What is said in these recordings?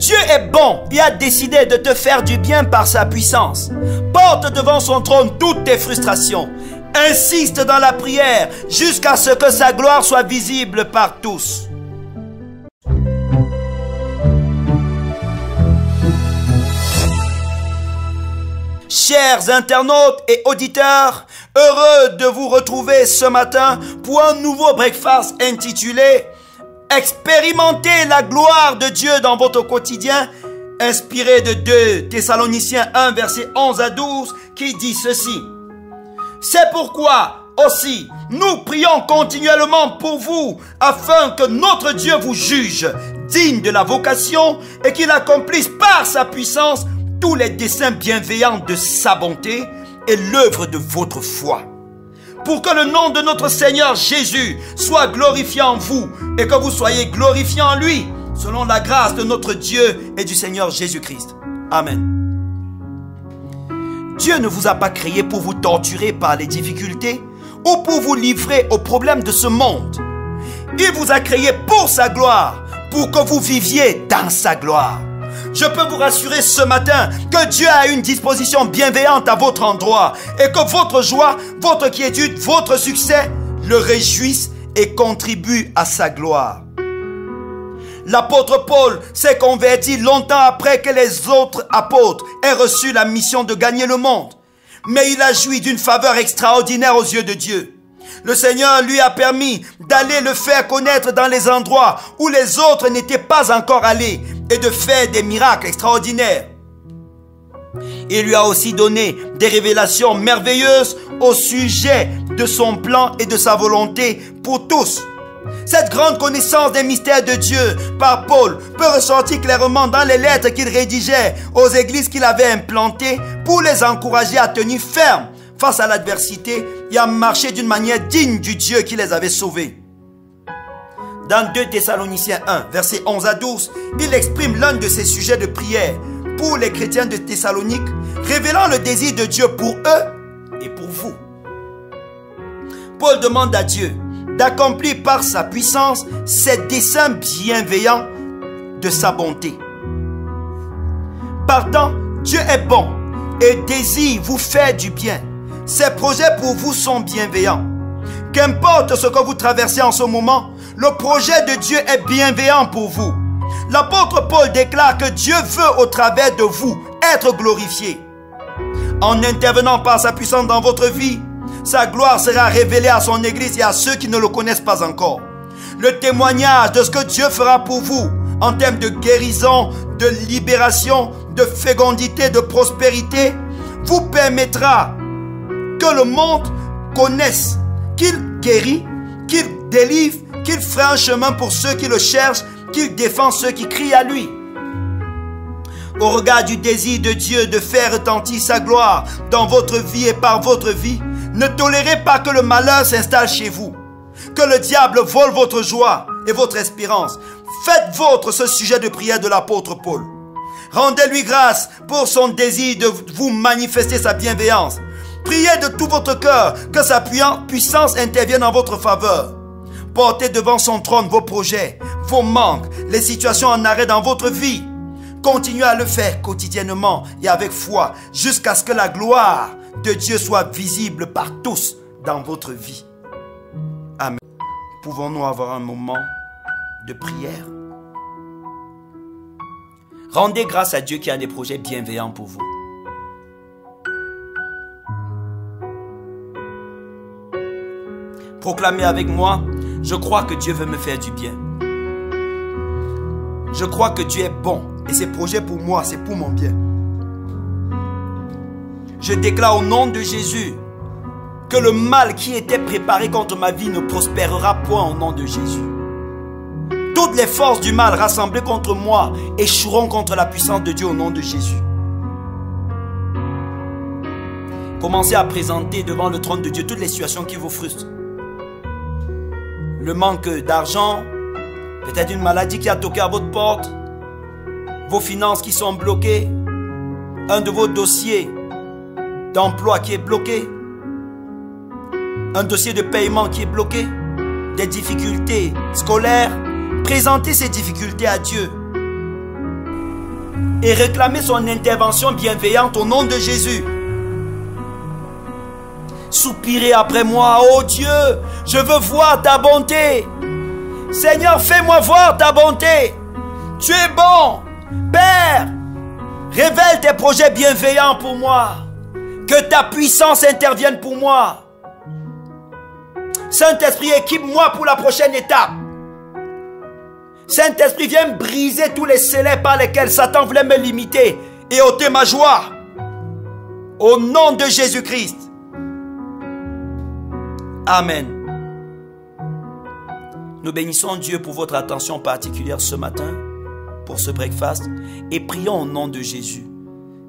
Dieu est bon et a décidé de te faire du bien par sa puissance. Porte devant son trône toutes tes frustrations. Insiste dans la prière jusqu'à ce que sa gloire soit visible par tous. Chers internautes et auditeurs, heureux de vous retrouver ce matin pour un nouveau breakfast intitulé « Expérimentez la gloire de Dieu dans votre quotidien » inspiré de 2 Thessaloniciens 1 verset 11 à 12 qui dit ceci. « C'est pourquoi aussi nous prions continuellement pour vous afin que notre Dieu vous juge digne de la vocation et qu'il accomplisse par sa puissance tous les desseins bienveillants de sa bonté et l'œuvre de votre foi. Pour que le nom de notre Seigneur Jésus soit glorifié en vous et que vous soyez glorifiés en lui, selon la grâce de notre Dieu et du Seigneur Jésus-Christ. Amen. Dieu ne vous a pas créé pour vous torturer par les difficultés ou pour vous livrer aux problèmes de ce monde. Il vous a créé pour sa gloire, pour que vous viviez dans sa gloire. Je peux vous rassurer ce matin que Dieu a une disposition bienveillante à votre endroit et que votre joie, votre quiétude, votre succès le réjouissent et contribuent à sa gloire. L'apôtre Paul s'est converti longtemps après que les autres apôtres aient reçu la mission de gagner le monde. Mais il a joui d'une faveur extraordinaire aux yeux de Dieu. Le Seigneur lui a permis d'aller le faire connaître dans les endroits où les autres n'étaient pas encore allés et de faire des miracles extraordinaires. Il lui a aussi donné des révélations merveilleuses au sujet de son plan et de sa volonté pour tous. Cette grande connaissance des mystères de Dieu par Paul peut ressortir clairement dans les lettres qu'il rédigeait aux églises qu'il avait implantées pour les encourager à tenir ferme face à l'adversité et à marcher d'une manière digne du Dieu qui les avait sauvés. Dans 2 Thessaloniciens 1, versets 11 à 12, il exprime l'un de ses sujets de prière pour les chrétiens de Thessalonique, révélant le désir de Dieu pour eux et pour vous. Paul demande à Dieu d'accomplir par sa puissance ses desseins bienveillants de sa bonté. Partant, Dieu est bon et désire vous faire du bien. Ses projets pour vous sont bienveillants. Qu'importe ce que vous traversez en ce moment, le projet de Dieu est bienveillant pour vous. L'apôtre Paul déclare que Dieu veut au travers de vous être glorifié. En intervenant par sa puissance dans votre vie, sa gloire sera révélée à son église et à ceux qui ne le connaissent pas encore. Le témoignage de ce que Dieu fera pour vous en termes de guérison, de libération, de fécondité, de prospérité, vous permettra que le monde connaisse qu'il guérit, qu'il délivre, qu'il fera un chemin pour ceux qui le cherchent, qu'il défend ceux qui crient à lui. Au regard du désir de Dieu de faire retentir sa gloire dans votre vie et par votre vie, ne tolérez pas que le malheur s'installe chez vous, que le diable vole votre joie et votre espérance. Faites vôtre ce sujet de prière de l'apôtre Paul. Rendez-lui grâce pour son désir de vous manifester sa bienveillance. Priez de tout votre cœur que sa puissance intervienne en votre faveur. Portez devant son trône vos projets, vos manques, les situations en arrêt dans votre vie. Continuez à le faire quotidiennement et avec foi jusqu'à ce que la gloire de Dieu soit visible par tous dans votre vie. Amen. Pouvons-nous avoir un moment de prière? Rendez grâce à Dieu qui a des projets bienveillants pour vous. Proclamez avec moi, je crois que Dieu veut me faire du bien. Je crois que Dieu est bon et ses projets pour moi, c'est pour mon bien. Je déclare au nom de Jésus que le mal qui était préparé contre ma vie ne prospérera point au nom de Jésus. Toutes les forces du mal rassemblées contre moi échoueront contre la puissance de Dieu au nom de Jésus. Commencez à présenter devant le trône de Dieu toutes les situations qui vous frustrent. Le manque d'argent, peut-être une maladie qui a toqué à votre porte, vos finances qui sont bloquées, un de vos dossiers d'emploi qui est bloqué, un dossier de paiement qui est bloqué, des difficultés scolaires. Présentez ces difficultés à Dieu. et réclamez son intervention bienveillante au nom de Jésus. Soupirez après moi, oh Dieu, je veux voir ta bonté. Seigneur, fais-moi voir ta bonté. Tu es bon. Père, révèle tes projets bienveillants pour moi. Que ta puissance intervienne pour moi. Saint-Esprit, équipe-moi pour la prochaine étape. Saint-Esprit, viens briser tous les scellés par lesquels Satan voulait me limiter et ôter ma joie. Au nom de Jésus-Christ. Amen. Nous bénissons Dieu pour votre attention particulière ce matin, pour ce breakfast, et prions au nom de Jésus.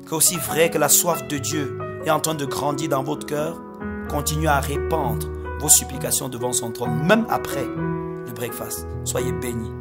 Qu'aussi vrai que la soif de Dieu est en train de grandir dans votre cœur, continuez à répandre vos supplications devant son trône, même après le breakfast. Soyez bénis.